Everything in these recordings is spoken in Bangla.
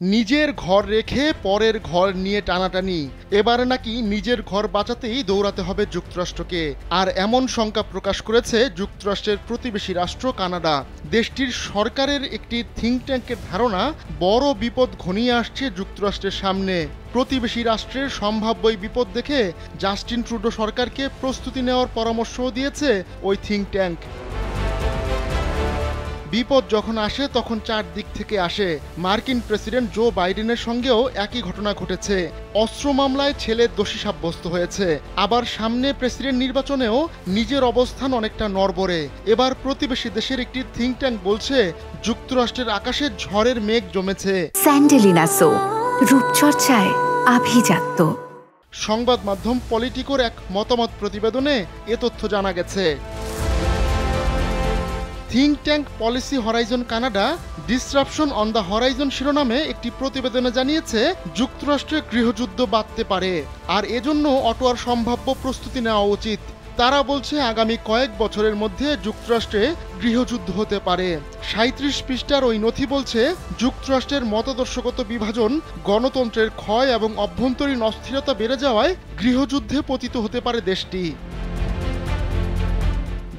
নিজের ঘর রেখে পরের ঘর নিয়ে টানাটানি। এবারে নাকি নিজের ঘর বাঁচাতেই দৌড়াতে হবে যুক্তরাষ্ট্রকে। আর এমন শঙ্কা প্রকাশ করেছে যুক্তরাষ্ট্রের প্রতিবেশী রাষ্ট্র কানাডা। দেশটির সরকারের একটি থিঙ্ক ট্যাঙ্কের ধারণা, বড় বিপদ ঘনিয়ে আসছে যুক্তরাষ্ট্রের সামনে। প্রতিবেশী রাষ্ট্রের সম্ভাব্য বিপদ দেখে জাস্টিন ট্রুডো সরকারকে প্রস্তুতি নেওয়ার পরামর্শও দিয়েছে ওই থিঙ্ক ট্যাঙ্ক। বিপদ যখন আসে তখন চারদিক থেকে আসে। মার্কিন প্রেসিডেন্ট জো বাইডেনের সঙ্গেও একই ঘটনা ঘটেছে। অস্ত্র মামলায় ছেলে দোষী সাব্যস্ত হয়েছে। আবার সামনে প্রেসিডেন্ট নির্বাচনেও নিজের অবস্থান অনেকটা নড়বড়ে। এবার প্রতিবেশী দেশের একটি থিঙ্ক ট্যাঙ্ক বলছে যুক্তরাষ্ট্রের আকাশে ঝড়ের মেঘ জমেছে। স্যান্ডেলিনা সো, রূপচর্চায় আভিজাত্য। সংবাদ মাধ্যম পলিটিকোর এক মতামত প্রতিবেদনে এ তথ্য জানা গেছে। Think tank policy Horizon Canada disruption on the Horizon শিরোনামে একটি প্রতিবেদনে জানিয়েছে যুক্তরাষ্ট্রে গৃহযুদ্ধ বাধতে পারে, আর এজন্য অটোয়ার সম্ভাব্য প্রস্তুতি নেওয়া উচিত। তারা বলছে আগামী কয়েক বছরের মধ্যে যুক্তরাষ্ট্রে গৃহযুদ্ধ হতে পারে। ৩৭ পৃষ্ঠার ওই নথি বলছে যুক্তরাষ্ট্রের মতাদর্শগত বিভাজন, গণতন্ত্রের ক্ষয় এবং অভ্যন্তরীণ অস্থিরতা বেড়ে যাওয়ায় গৃহযুদ্ধে পতিত হতে পারে দেশটি।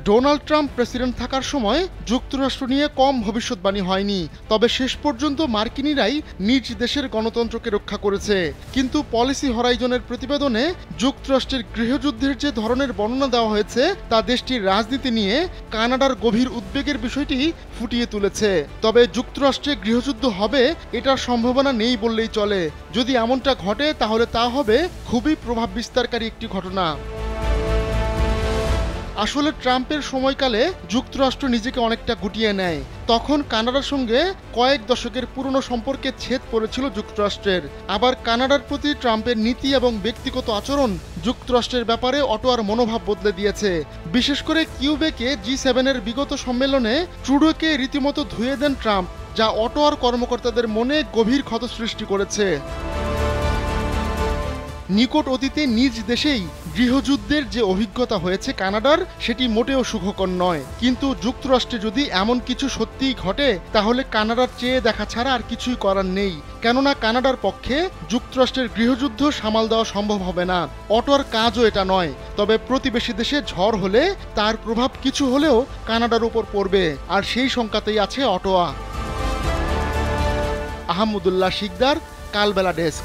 ডোনাল্ড ট্রাম্প প্রেসিডেন্ট থাকার সময় যুক্তরাষ্ট্র নিয়ে কম ভবিষ্যৎবাণী হয়নি, তবে শেষ পর্যন্ত মার্কিনিরাই নিজ দেশের গণতন্ত্রকে রক্ষা করেছে। কিন্তু পলিসি হরাইজনের প্রতিবেদনে যুক্তরাষ্ট্রের গৃহযুদ্ধের যে ধরনের বর্ণনা দেওয়া হয়েছে তা দেশটির রাজনীতি নিয়ে কানাডার গভীর উদ্বেগের বিষয়টি ফুটিয়ে তুলেছে। তবে যুক্তরাষ্ট্রে গৃহযুদ্ধ হবে এটার সম্ভাবনা নেই বললেই চলে। যদি এমনটা ঘটে তাহলে তা হবে খুবই প্রভাব বিস্তারকারী একটি ঘটনা। আসলে ট্রাম্পের সময়কালে যুক্তরাষ্ট্র নিজেকে অনেকটা গুটিয়ে নেয়। তখন কানাডার সঙ্গে কয়েক দশকের পুরনো সম্পর্কে ছেদ পড়েছিল যুক্তরাষ্ট্রের। আবার কানাডার প্রতি ট্রাম্পের নীতি এবং ব্যক্তিগত আচরণ যুক্তরাষ্ট্রের ব্যাপারে অটোয়ার মনোভাব বদলে দিয়েছে। বিশেষ করে কিউবেকে G7-এর বিগত সম্মেলনে ট্রুডোকে রীতিমতো ধুয়ে দেন ট্রাম্প, যা অটোয়ার কর্মকর্তাদের মনে গভীর ক্ষত সৃষ্টি করেছে। নিকট অতীতে নিজ দেশেই গৃহযুদ্ধের যে অভিজ্ঞতা হয়েছে কানাডার, সেটি মোটেও সুখকর নয়। কিন্তু যুক্তরাষ্ট্রে যদি এমন কিছু সত্যিই ঘটে তাহলে কানাডার চেয়ে দেখা ছাড়া আর কিছুই করার নেই। কেননা কানাডার পক্ষে যুক্তরাষ্ট্রের গৃহযুদ্ধ সামাল দেওয়া সম্ভব হবে না। অটোয়ার কাজও এটা নয়। তবে প্রতিবেশী দেশে ঝড় হলে তার প্রভাব কিছু হলেও কানাডার উপর পড়বে, আর সেই শঙ্কাতেই আছে অটোয়া। আহমদুল্লাহ শিকদার, কালবেলা ডেস্ক।